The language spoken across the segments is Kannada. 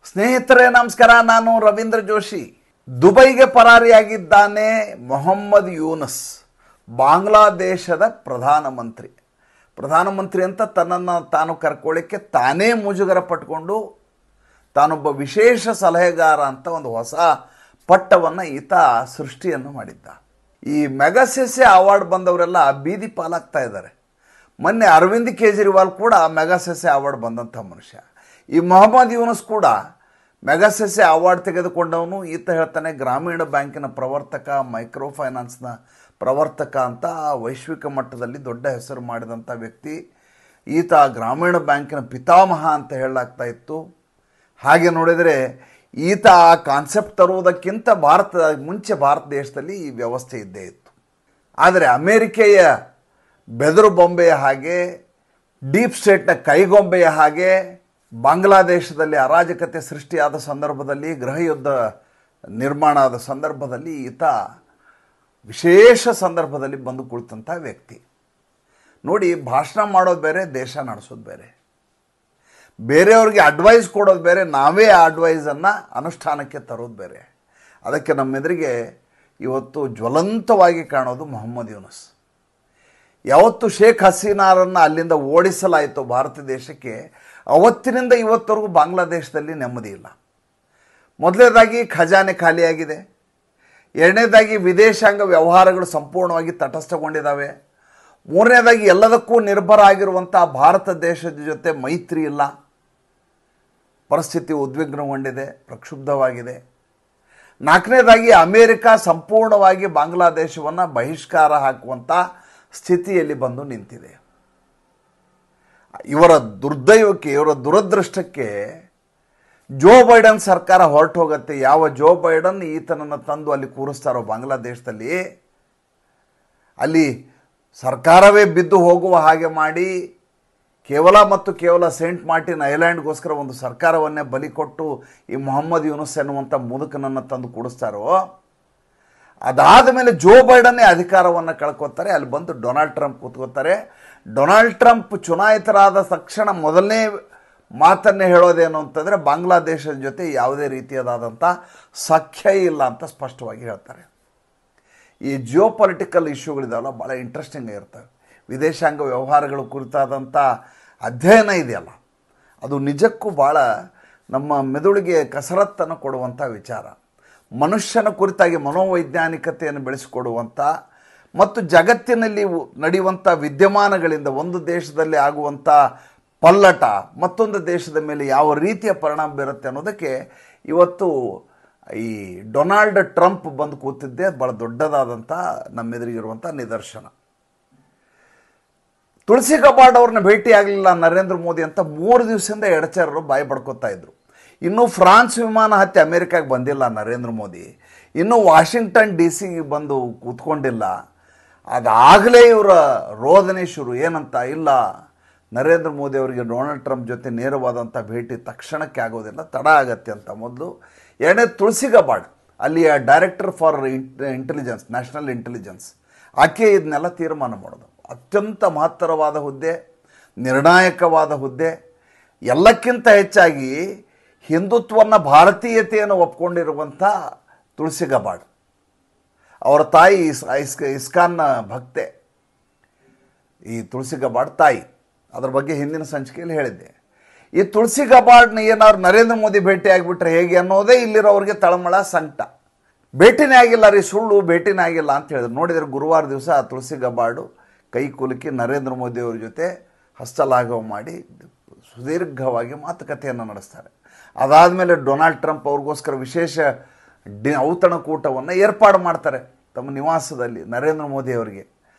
ಸ್ನೇಹಿತರೆ ನಮಸ್ಕಾರ. ನಾನು ರವೀಂದ್ರ ಜೋಶಿ. ದುಬೈಗೆ ಪರಾರಿಯಾಗಿದ್ದಾನೆ ಮೊಹಮ್ಮದ್ ಯೂನಸ್, ಬಾಂಗ್ಲಾದೇಶದ ಪ್ರಧಾನಮಂತ್ರಿ ಅಂತ ತನ್ನನ್ನು ತಾನು ಕರ್ಕೊಳ್ಳಿಕ್ಕೆ ತಾನೇ ಮುಜುಗರ ಪಟ್ಕೊಂಡು ತಾನೊಬ್ಬ ವಿಶೇಷ ಸಲಹೆಗಾರ ಅಂತ ಒಂದು ಹೊಸ ಪಟ್ಟವನ್ನು ಈತ ಸೃಷ್ಟಿಯನ್ನು ಮಾಡಿದ್ದ. ಈ ಮೆಗಾಸೆಸೆ ಅವಾರ್ಡ್ ಬಂದವರೆಲ್ಲ ಬೀದಿ ಪಾಲಾಗ್ತಾ ಇದ್ದಾರೆ. ಮೊನ್ನೆ ಅರವಿಂದ್ ಕೇಜ್ರಿವಾಲ್ ಕೂಡ ಮೆಗಾಸೆಸೆ ಅವಾರ್ಡ್ ಬಂದಂಥ ಮನುಷ್ಯ. ಈ ಮೊಹಮ್ಮದ್ ಯೂನಸ್ ಕೂಡ ಮೆಗಾಸೆಸೆ ಅವಾರ್ಡ್ ತೆಗೆದುಕೊಂಡವನು. ಈತ ಹೇಳ್ತಾನೆ ಗ್ರಾಮೀಣ ಬ್ಯಾಂಕಿನ ಪ್ರವರ್ತಕ, ಮೈಕ್ರೋ ಫೈನಾನ್ಸ್ನ ಪ್ರವರ್ತಕ ಅಂತ ವೈಶ್ವಿಕ ಮಟ್ಟದಲ್ಲಿ ದೊಡ್ಡ ಹೆಸರು ಮಾಡಿದಂಥ ವ್ಯಕ್ತಿ. ಈತ ಗ್ರಾಮೀಣ ಬ್ಯಾಂಕಿನ ಪಿತಾಮಹ ಅಂತ ಹೇಳಲಾಗ್ತಾ ಇತ್ತು. ಹಾಗೆ ನೋಡಿದರೆ ಈತ ಆ ಕಾನ್ಸೆಪ್ಟ್ ತರುವುದಕ್ಕಿಂತ ಮುಂಚೆ ಭಾರತ ದೇಶದಲ್ಲಿ ಈ ವ್ಯವಸ್ಥೆ ಇದ್ದೇ ಇತ್ತು. ಆದರೆ ಅಮೇರಿಕೆಯ ಬೆದರು ಬೊಂಬೆಯ ಹಾಗೆ, ಡೀಪ್ ಸ್ಟೇಟ್ನ ಕೈಗೊಂಬೆಯ ಹಾಗೆ ಬಾಂಗ್ಲಾದೇಶದಲ್ಲಿ ಅರಾಜಕತೆ ಸೃಷ್ಟಿಯಾದ ಸಂದರ್ಭದಲ್ಲಿ, ಗೃಹಯುದ್ಧ ನಿರ್ಮಾಣ ಆದ ಸಂದರ್ಭದಲ್ಲಿ ಈತ ವಿಶೇಷ ಸಂದರ್ಭದಲ್ಲಿ ಬಂದು ಕುಳಿತಂಥ ವ್ಯಕ್ತಿ. ನೋಡಿ, ಭಾಷಣ ಮಾಡೋದು ಬೇರೆ, ದೇಶ ನಡೆಸೋದು ಬೇರೆ. ಬೇರೆಯವ್ರಿಗೆ ಅಡ್ವೈಸ್ ಕೊಡೋದು ಬೇರೆ, ನಾವೇ ಆ ಅಡ್ವೈಸನ್ನು ಅನುಷ್ಠಾನಕ್ಕೆ ತರೋದು ಬೇರೆ. ಅದಕ್ಕೆ ನಮ್ಮೆದುರಿಗೆ ಇವತ್ತು ಜ್ವಲಂತವಾಗಿ ಕಾಣೋದು ಮೊಹಮ್ಮದ್ ಯೂನಸ್. ಯಾವತ್ತು ಶೇಖ್ ಹಸೀನಾರನ್ನು ಅಲ್ಲಿಂದ ಓಡಿಸಲಾಯಿತು ಭಾರತ ದೇಶಕ್ಕೆ, ಅವತ್ತಿನಿಂದ ಇವತ್ತವರೆಗೂ ಬಾಂಗ್ಲಾದೇಶದಲ್ಲಿ ನೆಮ್ಮದಿ ಇಲ್ಲ. ಮೊದಲನೇದಾಗಿ ಖಜಾನೆ ಖಾಲಿಯಾಗಿದೆ. ಎರಡನೇದಾಗಿ ವಿದೇಶಾಂಗ ವ್ಯವಹಾರಗಳು ಸಂಪೂರ್ಣವಾಗಿ ತಟಸ್ಥಗೊಂಡಿದ್ದಾವೆ. ಮೂರನೇದಾಗಿ ಎಲ್ಲದಕ್ಕೂ ನಿರ್ಭರ ಆಗಿರುವಂಥ ಭಾರತ ದೇಶದ ಜೊತೆ ಮೈತ್ರಿ ಇಲ್ಲ. ಪರಿಸ್ಥಿತಿ ಉದ್ವಿಗ್ನಗೊಂಡಿದೆ, ಪ್ರಕ್ಷುಬ್ಧವಾಗಿದೆ. ನಾಲ್ಕನೇದಾಗಿ ಅಮೇರಿಕ ಸಂಪೂರ್ಣವಾಗಿ ಬಾಂಗ್ಲಾದೇಶವನ್ನು ಬಹಿಷ್ಕಾರ ಹಾಕುವಂಥ ಸ್ಥಿತಿಯಲ್ಲಿ ಬಂದು ನಿಂತಿದೆ. ಇವರ ದುರ್ದೈವಕ್ಕೆ, ಇವರ ದುರದೃಷ್ಟಕ್ಕೆ ಜೋ ಬೈಡನ್ ಸರ್ಕಾರ ಹೊರಟು ಹೋಗುತ್ತೆ. ಯಾವ ಜೋ ಬೈಡನ್ ಈತನನ್ನು ತಂದು ಅಲ್ಲಿ ಕೂರಿಸ್ತಾರೋ ಬಾಂಗ್ಲಾದೇಶದಲ್ಲಿ, ಅಲ್ಲಿ ಸರ್ಕಾರವೇ ಬಿದ್ದು ಹೋಗುವ ಹಾಗೆ ಮಾಡಿ ಕೇವಲ ಸೇಂಟ್ ಮಾರ್ಟಿನ್ ಐಲ್ಯಾಂಡ್ಗೋಸ್ಕರ ಒಂದು ಸರ್ಕಾರವನ್ನೇ ಬಲಿ ಕೊಟ್ಟು ಈ ಮೊಹಮ್ಮದ್ ಯೂನಸ್ ಎನ್ನುವಂಥ ಮುದುಕನನ್ನು ತಂದು ಕೂಡಿಸ್ತಾರೋ, ಅದಾದ ಮೇಲೆ ಜೋ ಬೈಡನ್ನೇ ಅಧಿಕಾರವನ್ನು ಕಳ್ಕೊತಾರೆ. ಅಲ್ಲಿ ಬಂದು ಡೊನಾಲ್ಡ್ ಟ್ರಂಪ್ ಕೂತ್ಕೋತಾರೆ. ಡೊನಾಲ್ಡ್ ಟ್ರಂಪ್ ಚುನಾಯಿತರಾದ ತಕ್ಷಣ ಮೊದಲನೇ ಮಾತನ್ನೇ ಹೇಳೋದೇನು ಅಂತಂದರೆ ಬಾಂಗ್ಲಾದೇಶದ ಜೊತೆ ಯಾವುದೇ ರೀತಿಯಾದಂಥ ಸಖ್ಯ ಇಲ್ಲ ಅಂತ ಸ್ಪಷ್ಟವಾಗಿ ಹೇಳ್ತಾರೆ. ಈ ಜಿಯೋ ಪೊಲಿಟಿಕಲ್ ಇಶ್ಯೂಗಳಿದಾವಲ್ಲ, ಭಾಳ ಇಂಟ್ರೆಸ್ಟಿಂಗ್ ಇರ್ತವೆ. ವಿದೇಶಾಂಗ ವ್ಯವಹಾರಗಳು ಕುರಿತಾದಂಥ ಅಧ್ಯಯನ ಇದೆಯಲ್ಲ, ಅದು ನಿಜಕ್ಕೂ ಭಾಳ ನಮ್ಮ ಮೆದುಳಿಗೆ ಕಸರತ್ತನ್ನು ಕೊಡುವಂಥ ವಿಚಾರ. ಮನುಷ್ಯನ ಕುರಿತಾಗಿ ಮನೋವೈಜ್ಞಾನಿಕತೆಯನ್ನು ಬೆಳೆಸಿಕೊಡುವಂಥ ಮತ್ತು ಜಗತ್ತಿನಲ್ಲಿ ನಡೆಯುವಂಥ ವಿದ್ಯಮಾನಗಳಿಂದ ಒಂದು ದೇಶದಲ್ಲಿ ಆಗುವಂಥ ಪಲ್ಲಟ ಮತ್ತೊಂದು ದೇಶದ ಮೇಲೆ ಯಾವ ರೀತಿಯ ಪರಿಣಾಮ ಬೀರುತ್ತೆ ಅನ್ನೋದಕ್ಕೆ ಇವತ್ತು ಈ ಡೊನಾಲ್ಡ್ ಟ್ರಂಪ್ ಬಂದು ಕೂತಿದ್ದೇ ಭಾಳ ದೊಡ್ಡದಾದಂಥ ನಮ್ಮೆದುರಿಗಿರುವಂಥ ನಿದರ್ಶನ. ತುಳಸಿ ಗಬ್ಬಾರ್ಡ್ ಅವ್ರನ್ನ ಭೇಟಿ ಆಗಲಿಲ್ಲ ನರೇಂದ್ರ ಮೋದಿ ಅಂತ 3 ದಿವಸದಿಂದ ಎಡಚರರು ಬಾಯಿ ಬಡ್ಕೋತಾ ಇದ್ರು. ಇನ್ನೂ ಫ್ರಾನ್ಸ್ ವಿಮಾನ ಹತ್ತಿ ಅಮೇರಿಕಾಗೆ ಬಂದಿಲ್ಲ ನರೇಂದ್ರ ಮೋದಿ, ಇನ್ನೂ ವಾಷಿಂಗ್ಟನ್ DC ಬಂದು ಕೂತ್ಕೊಂಡಿಲ್ಲ. ಅದಾಗಲೇ ಇವರ ರೋದನೆ ಶುರು. ಏನಂತ, ಇಲ್ಲ ನರೇಂದ್ರ ಮೋದಿ ಅವರಿಗೆ ಡೊನಾಲ್ಡ್ ಟ್ರಂಪ್ ಜೊತೆ ನೇರವಾದಂಥ ಭೇಟಿ ತಕ್ಷಣಕ್ಕೆ ಆಗೋದಿಲ್ಲ, ತಡ ಆಗತ್ತೆ ಅಂತ ಮೊದಲು. ಎರಡನೇ, ತುಳಸಿ ಗಬ್ಬಾರ್ಡ್ ಅಲ್ಲಿಯ director for intelligence, national intelligence, ಆಕೆ ಇದನ್ನೆಲ್ಲ ತೀರ್ಮಾನ ಮಾಡೋದು. ಅತ್ಯಂತ ಮಹತ್ತರವಾದ ಹುದ್ದೆ, ನಿರ್ಣಾಯಕವಾದ ಹುದ್ದೆ. ಎಲ್ಲಕ್ಕಿಂತ ಹೆಚ್ಚಾಗಿ ಹಿಂದುತ್ವವನ್ನು, ಭಾರತೀಯತೆಯನ್ನು ಒಪ್ಕೊಂಡಿರುವಂಥ ತುಳಸಿ ಗಬ್ಬಾರ್ಡ್. ಅವರ ತಾಯಿ ಇಸ್ಕಾನ್ನ ಭಕ್ತೆ ಈ ತುಳಸಿ ಗಬ್ಬಾರ್ಡ್ ತಾಯಿ. ಅದ್ರ ಬಗ್ಗೆ ಹಿಂದಿನ ಸಂಚಿಕೆಯಲ್ಲಿ ಹೇಳಿದ್ದೆ. ಈ ತುಳಸಿ ಗಬ್ಬಾರ್ಡ್ನ ಏನಾದ್ರು ನರೇಂದ್ರ ಮೋದಿ ಭೇಟಿ ಆಗಿಬಿಟ್ರೆ ಹೇಗೆ ಅನ್ನೋದೇ ಇಲ್ಲಿರೋರಿಗೆ ತಳಮಳ ಸಂಕಟ. ಭೇಟಿನೇ ಆಗಿಲ್ಲ ರೀ, ಸುಳ್ಳು, ಭೇಟಿನೇ ಆಗಿಲ್ಲ ಅಂತ ಹೇಳಿದ್ರು. ನೋಡಿದರೆ ಗುರುವಾರ ದಿವಸ ಆ ತುಳಸಿ ಗಬ್ಬಾರ್ಡು ಕೈ ಕುಲುಕಿ ನರೇಂದ್ರ ಮೋದಿಯವ್ರ ಜೊತೆ ಹಸ್ತಲಾಘವ ಮಾಡಿ ಸುದೀರ್ಘವಾಗಿ ಮಾತುಕತೆಯನ್ನು ನಡೆಸ್ತಾರೆ. ಅದಾದಮೇಲೆ ಡೊನಾಲ್ಡ್ ಟ್ರಂಪ್ ಅವ್ರಿಗೋಸ್ಕರ ವಿಶೇಷ ಔತಣಕೂಟವನ್ನು ಏರ್ಪಾಡು ಮಾಡ್ತಾರೆ ತಮ್ಮ ನಿವಾಸದಲ್ಲಿ ನರೇಂದ್ರ ಮೋದಿ ಅವರಿಗೆ.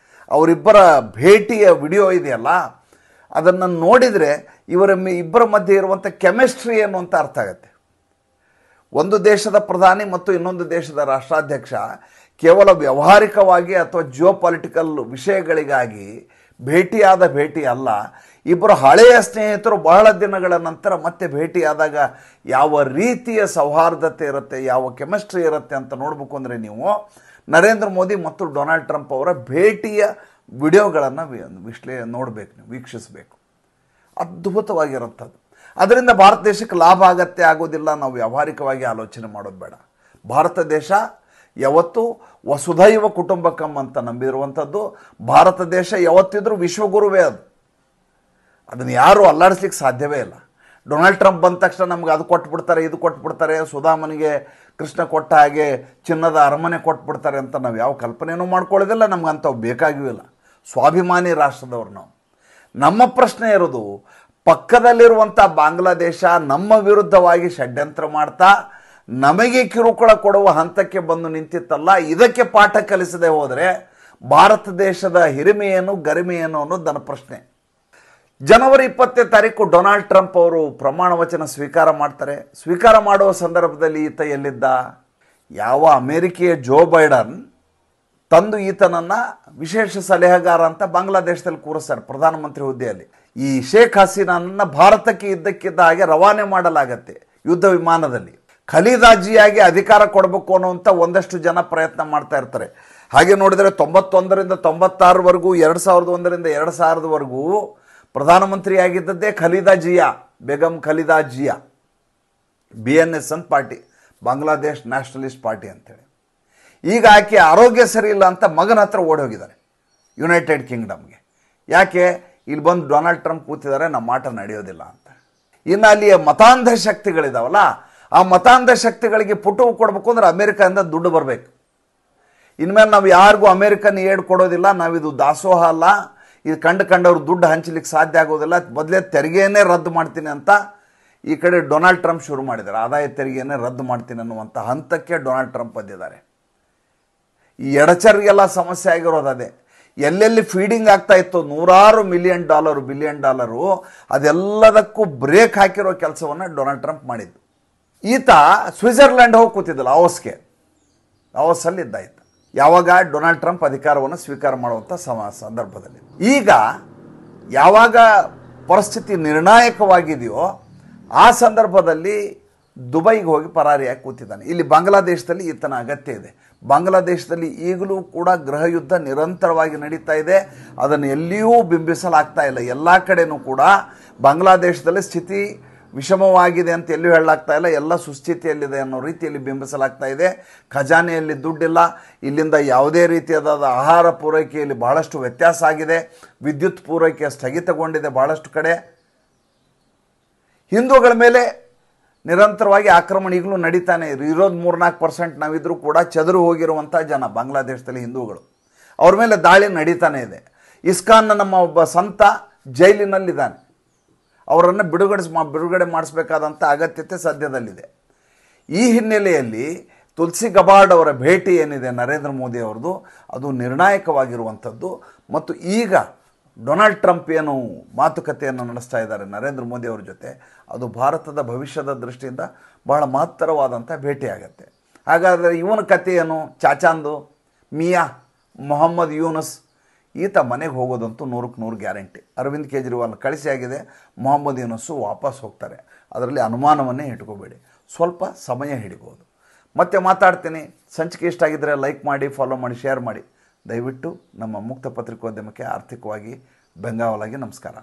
ಅವರಿಬ್ಬರ ಭೇಟಿಯ ವಿಡಿಯೋ ಇದೆಯಲ್ಲ, ಅದನ್ನು ನೋಡಿದರೆ ಇಬ್ಬರ ಮಧ್ಯೆ ಇರುವಂಥ ಕೆಮಿಸ್ಟ್ರಿ ಏನು ಅಂತ ಅರ್ಥ ಆಗುತ್ತೆ. ಒಂದು ದೇಶದ ಪ್ರಧಾನಿ ಮತ್ತು ಇನ್ನೊಂದು ದೇಶದ ರಾಷ್ಟ್ರಾಧ್ಯಕ್ಷ ಕೇವಲ ವ್ಯಾವಹಾರಿಕವಾಗಿ ಅಥವಾ ಜಿಯೋ ಪೊಲಿಟಿಕಲ್ ವಿಷಯಗಳಿಗಾಗಿ ಭೇಟಿಯಾದ ಭೇಟಿ ಅಲ್ಲ. ಇಬ್ಬರು ಹಳೆಯ ಸ್ನೇಹಿತರು ಬಹಳ ದಿನಗಳ ನಂತರ ಮತ್ತೆ ಭೇಟಿಯಾದಾಗ ಯಾವ ರೀತಿಯ ಸೌಹಾರ್ದತೆ ಇರುತ್ತೆ, ಯಾವ ಕೆಮಿಸ್ಟ್ರಿ ಇರುತ್ತೆ ಅಂತ ನೋಡಬೇಕು ಅಂದರೆ ನೀವು ನರೇಂದ್ರ ಮೋದಿ ಮತ್ತು ಡೊನಾಲ್ಡ್ ಟ್ರಂಪ್ ಅವರ ಭೇಟಿಯ ವಿಡಿಯೋಗಳನ್ನು ನೋಡಬೇಕು, ನೀವು ವೀಕ್ಷಿಸಬೇಕು. ಅದ್ಭುತವಾಗಿರುತ್ತದು. ಅದರಿಂದ ಭಾರತ ದೇಶಕ್ಕೆ ಲಾಭ ಆಗತ್ತೆ ಆಗೋದಿಲ್ಲ, ನಾವು ವ್ಯಾವಹಾರಿಕವಾಗಿ ಆಲೋಚನೆ ಮಾಡೋದು ಬೇಡ. ಭಾರತ ದೇಶ ಯಾವತ್ತೂ ವಸುಧೈವ ಕುಟುಂಬಕಂ ಅಂತ ನಂಬಿರುವಂಥದ್ದು. ಭಾರತ ದೇಶ ಯಾವತ್ತಿದ್ರೂ ವಿಶ್ವಗುರುವೇ ಅದು. ಅದನ್ನು ಯಾರೂ ಅಲ್ಲಾಡಿಸ್ಲಿಕ್ಕೆ ಸಾಧ್ಯವೇ ಇಲ್ಲ. ಡೊನಾಲ್ಡ್ ಟ್ರಂಪ್ ಬಂದ ತಕ್ಷಣ ನಮ್ಗೆ ಅದು ಕೊಟ್ಬಿಡ್ತಾರೆ, ಇದು ಕೊಟ್ಬಿಡ್ತಾರೆ, ಸುಧಾಮನಿಗೆ ಕೃಷ್ಣ ಕೊಟ್ಟ ಹಾಗೆ ಚಿನ್ನದ ಅರಮನೆ ಕೊಟ್ಬಿಡ್ತಾರೆ ಅಂತ ನಾವು ಯಾವ ಕಲ್ಪನೆಯೂ ಮಾಡ್ಕೊಳ್ಳೋದಿಲ್ಲ. ನಮ್ಗೆ ಅಂಥವು ಬೇಕಾಗಿಯೂ ಇಲ್ಲ. ಸ್ವಾಭಿಮಾನಿ ರಾಷ್ಟ್ರದವ್ರು ನಾವು. ನಮ್ಮ ಪ್ರಶ್ನೆ ಇರೋದು, ಪಕ್ಕದಲ್ಲಿರುವಂಥ ಬಾಂಗ್ಲಾದೇಶ ನಮ್ಮ ವಿರುದ್ಧವಾಗಿ ಷಡ್ಯಂತ್ರ ಮಾಡ್ತಾ ನಮಗೆ ಕಿರುಕುಳ ಕೊಡುವ ಹಂತಕ್ಕೆ ಬಂದು ನಿಂತಿತ್ತಲ್ಲ, ಇದಕ್ಕೆ ಪಾಠ ಕಲಿಸದೆ ಹೋದರೆ ಭಾರತ ದೇಶದ ಹಿರಿಮೆ ಏನು, ಗರಿಮೆ ಏನು ಅನ್ನೋದು ನನ್ನ ಪ್ರಶ್ನೆ. ಜನವರಿ 20ನೇ ತಾರೀಕು ಡೊನಾಲ್ಡ್ ಟ್ರಂಪ್ ಅವರು ಪ್ರಮಾಣ ವಚನ ಸ್ವೀಕಾರ ಮಾಡ್ತಾರೆ. ಸ್ವೀಕಾರ ಮಾಡುವ ಸಂದರ್ಭದಲ್ಲಿ ಈತ ಎಲ್ಲಿದ್ದ? ಯಾವ ಅಮೇರಿಕೆಯ ಜೋ ಬೈಡನ್ ತಂದು ಈತನನ್ನು ವಿಶೇಷ ಸಲಹೆಗಾರ ಅಂತ ಬಾಂಗ್ಲಾದೇಶದಲ್ಲಿ ಕೂರಿಸ್ತಾರೆ ಪ್ರಧಾನಮಂತ್ರಿ ಹುದ್ದೆಯಲ್ಲಿ. ಈ ಶೇಖ್ ಹಸೀನಾನನ್ನು ಭಾರತಕ್ಕೆ ಇದ್ದಕ್ಕಿದ್ದ ಹಾಗೆ ರವಾನೆ ಮಾಡಲಾಗತ್ತೆ ಯುದ್ಧ ವಿಮಾನದಲ್ಲಿ. ಖಲೀದಾಜಿಯಾಗಿ ಅಧಿಕಾರ ಕೊಡಬೇಕು ಅನ್ನುವಂಥ ಒಂದಷ್ಟು ಜನ ಪ್ರಯತ್ನ ಮಾಡ್ತಾ ಇರ್ತಾರೆ. ಹಾಗೆ ನೋಡಿದರೆ 91ರಿಂದ 96ವರೆಗೂ, 2001ರಿಂದ 2000ವರೆಗೂ ಪ್ರಧಾನಮಂತ್ರಿಯಾಗಿದ್ದದ್ದೇ ಖಲೀದಾ ಜಿಯಾ, ಬೇಗಂ ಖಲೀದಾ ಜಿಯಾ. BNS ಅಂತ ಪಾರ್ಟಿ, ಬಾಂಗ್ಲಾದೇಶ್ ನ್ಯಾಷನಲಿಸ್ಟ್ ಪಾರ್ಟಿ ಅಂತೇಳಿ. ಈಗ ಆಕೆ ಆರೋಗ್ಯ ಸರಿ ಇಲ್ಲ ಅಂತ ಮಗನ ಹತ್ರ ಓಡಿ ಹೋಗಿದ್ದಾರೆ ಯುನೈಟೆಡ್ ಕಿಂಗ್ಡಮ್ಗೆ. ಯಾಕೆ? ಇಲ್ಲಿ ಬಂದು ಡೊನಾಲ್ಡ್ ಟ್ರಂಪ್ ಕೂತಿದ್ದಾರೆ, ನಮ್ಮ ಮಾಟ ನಡೆಯೋದಿಲ್ಲ ಅಂತ. ಇನ್ನು ಅಲ್ಲಿಯ ಮತಾಂಧ ಶಕ್ತಿಗಳಿದಾವಲ್ಲ, ಆ ಮತಾಂಧ ಶಕ್ತಿಗಳಿಗೆ ಪುಟವು ಕೊಡಬೇಕು ಅಂದ್ರೆ ಅಮೇರಿಕಾದಿಂದ ದುಡ್ಡು ಬರಬೇಕು. ಇನ್ಮೇಲೆ ನಾವು ಯಾರಿಗೂ ಅಮೇರಿಕನ್ ಏಡ್ ಕೊಡೋದಿಲ್ಲ, ನಾವಿದು ದಾಸೋಹ ಅಲ್ಲ, ಇದು ಕಂಡವ್ರು ದುಡ್ಡು ಹಂಚಲಿಕ್ಕೆ ಸಾಧ್ಯ ಆಗೋದಿಲ್ಲ, ಮೊದಲೇ ತೆರಿಗೆಯನ್ನೇ ರದ್ದು ಮಾಡ್ತೀನಿ ಅಂತ ಈ ಕಡೆ ಡೊನಾಲ್ಡ್ ಟ್ರಂಪ್ ಶುರು ಮಾಡಿದ್ದಾರೆ. ಆದಾಯ ತೆರಿಗೆಯನ್ನೇ ರದ್ದು ಮಾಡ್ತೀನಿ ಅನ್ನುವಂಥ ಹಂತಕ್ಕೆ ಡೊನಾಲ್ಡ್ ಟ್ರಂಪ್ ಬಂದಿದ್ದಾರೆ. ಈ ಎಡಚರಿಗೆಲ್ಲ ಸಮಸ್ಯೆ ಆಗಿರೋದು ಅದೇ. ಎಲ್ಲೆಲ್ಲಿ ಫೀಡಿಂಗ್ ಆಗ್ತಾ ಇತ್ತು $100 ಮಿಲಿಯನ್ ಬಿಲಿಯನ್ ಡಾಲರು, ಅದೆಲ್ಲದಕ್ಕೂ ಬ್ರೇಕ್ ಹಾಕಿರೋ ಕೆಲಸವನ್ನು ಡೊನಾಲ್ಡ್ ಟ್ರಂಪ್ ಮಾಡಿದ್ದು. ಈತ ಸ್ವಿಟ್ಜರ್ಲ್ಯಾಂಡ್ ಹೋಗಿ ಕೂತಿದ್ದಲ್ಲ, ಆವಸ್ಸಲ್ಲಿ ಇದ್ದಾಯ್ತು ಯಾವಾಗ ಡೊನಾಲ್ಡ್ ಟ್ರಂಪ್ ಅಧಿಕಾರವನ್ನು ಸ್ವೀಕಾರ ಮಾಡುವಂಥ ಸಂದರ್ಭದಲ್ಲಿ. ಈಗ ಯಾವಾಗ ಪರಿಸ್ಥಿತಿ ನಿರ್ಣಾಯಕವಾಗಿದೆಯೋ ಆ ಸಂದರ್ಭದಲ್ಲಿ ದುಬೈಗೆ ಹೋಗಿ ಪರಾರಿಯಾಗಿ ಕೂತಿದ್ದಾನೆ. ಇಲ್ಲಿ ಬಾಂಗ್ಲಾದೇಶದಲ್ಲಿ ಈತನ ಅಗತ್ಯ ಇದೆ. ಬಾಂಗ್ಲಾದೇಶದಲ್ಲಿ ಈಗಲೂ ಕೂಡ ಗೃಹ ಯುದ್ಧ ನಿರಂತರವಾಗಿ ನಡೀತಾ ಇದೆ. ಅದನ್ನು ಎಲ್ಲಿಯೂ ಬಿಂಬಿಸಲಾಗ್ತಾ ಇಲ್ಲ. ಎಲ್ಲ ಕಡೆನೂ ಕೂಡ ಬಾಂಗ್ಲಾದೇಶದಲ್ಲಿ ಸ್ಥಿತಿ ವಿಷಮವಾಗಿದೆ ಅಂತ ಎಲ್ಲೂ ಹೇಳಲಾಗ್ತಾ ಇಲ್ಲ, ಎಲ್ಲ ಸುಸ್ಥಿತಿಯಲ್ಲಿದೆ ಅನ್ನೋ ರೀತಿಯಲ್ಲಿ ಬಿಂಬಿಸಲಾಗ್ತಾ ಇದೆ. ಖಜಾನೆಯಲ್ಲಿ ದುಡ್ಡಿಲ್ಲ, ಇಲ್ಲಿಂದ ಯಾವುದೇ ರೀತಿಯಾದ ಆಹಾರ ಪೂರೈಕೆಯಲ್ಲಿ ಬಹಳಷ್ಟು ವ್ಯತ್ಯಾಸ ಆಗಿದೆ, ವಿದ್ಯುತ್ ಪೂರೈಕೆ ಸ್ಥಗಿತಗೊಂಡಿದೆ ಬಹಳಷ್ಟು ಕಡೆ. ಹಿಂದೂಗಳ ಮೇಲೆ ನಿರಂತರವಾಗಿ ಆಕ್ರಮಣ ಈಗಲೂ ನಡೀತಾನೆ ಇರೋದು. 3-4% ನಾವಿದ್ರೂ ಕೂಡ ಚದುರು ಹೋಗಿರುವಂಥ ಜನ ಬಾಂಗ್ಲಾದೇಶದಲ್ಲಿ ಹಿಂದೂಗಳು, ಅವ್ರ ಮೇಲೆ ದಾಳಿ ನಡೀತಾನೆ ಇದೆ. ಇಸ್ಕಾನ್ನ ನಮ್ಮ ಒಬ್ಬ ಸಂತ ಜೈಲಿನಲ್ಲಿದ್ದಾನೆ, ಅವರನ್ನು ಬಿಡುಗಡೆ ಮಾಡಿಸಬೇಕಾದಂಥ ಅಗತ್ಯತೆ ಸದ್ಯದಲ್ಲಿದೆ. ಈ ಹಿನ್ನೆಲೆಯಲ್ಲಿ ತುಳಸಿ ಗಬಾರ್ಡ್ ಅವರ ಭೇಟಿ ಏನಿದೆ ನರೇಂದ್ರ ಮೋದಿ ಅವರದು, ಅದು ನಿರ್ಣಾಯಕವಾಗಿರುವಂಥದ್ದು. ಮತ್ತು ಈಗ ಡೊನಾಲ್ಡ್ ಟ್ರಂಪ್ ಏನು ಮಾತುಕತೆಯನ್ನು ನಡೆಸ್ತಾ ಇದ್ದಾರೆ ನರೇಂದ್ರ ಮೋದಿ ಅವರ ಜೊತೆ, ಅದು ಭಾರತದ ಭವಿಷ್ಯದ ದೃಷ್ಟಿಯಿಂದ ಬಹಳ ಮಹತ್ತರವಾದಂಥ ಭೇಟಿಯಾಗತ್ತೆ. ಹಾಗಾದರೆ ಇವನ ಕಥೆ ಏನು? ಚಾಚಾಂದು ಮಿಯಾ ಮೊಹಮ್ಮದ್ ಯೂನಸ್ ಈತ ಮನೆಗೆ ಹೋಗೋದಂತೂ 100ಕ್ಕೆ 100 ಗ್ಯಾರಂಟಿ. ಅರವಿಂದ್ ಕೇಜ್ರಿವಾಲ್ ಕಳಿಸಿ ಆಗಿದೆ, ಮೊಹಮ್ಮದ್ ಯೂನಸ್ಸು ವಾಪಸ್ ಹೋಗ್ತಾರೆ, ಅದರಲ್ಲಿ ಅನುಮಾನವನ್ನೇ ಇಟ್ಕೋಬೇಡಿ. ಸ್ವಲ್ಪ ಸಮಯ ಹಿಡಿಬೋದು. ಮತ್ತೆ ಮಾತಾಡ್ತೀನಿ. ಸಂಚಿಕೆ ಇಷ್ಟ ಆಗಿದ್ದರೆ ಲೈಕ್ ಮಾಡಿ, ಫಾಲೋ ಮಾಡಿ, ಶೇರ್ ಮಾಡಿ. ದಯವಿಟ್ಟು ನಮ್ಮ ಮುಕ್ತ ಪತ್ರಿಕೋದ್ಯಮಕ್ಕೆ ಆರ್ಥಿಕವಾಗಿ ಬೆಂಗಾವಲಾಗಿ ನಮಸ್ಕಾರ.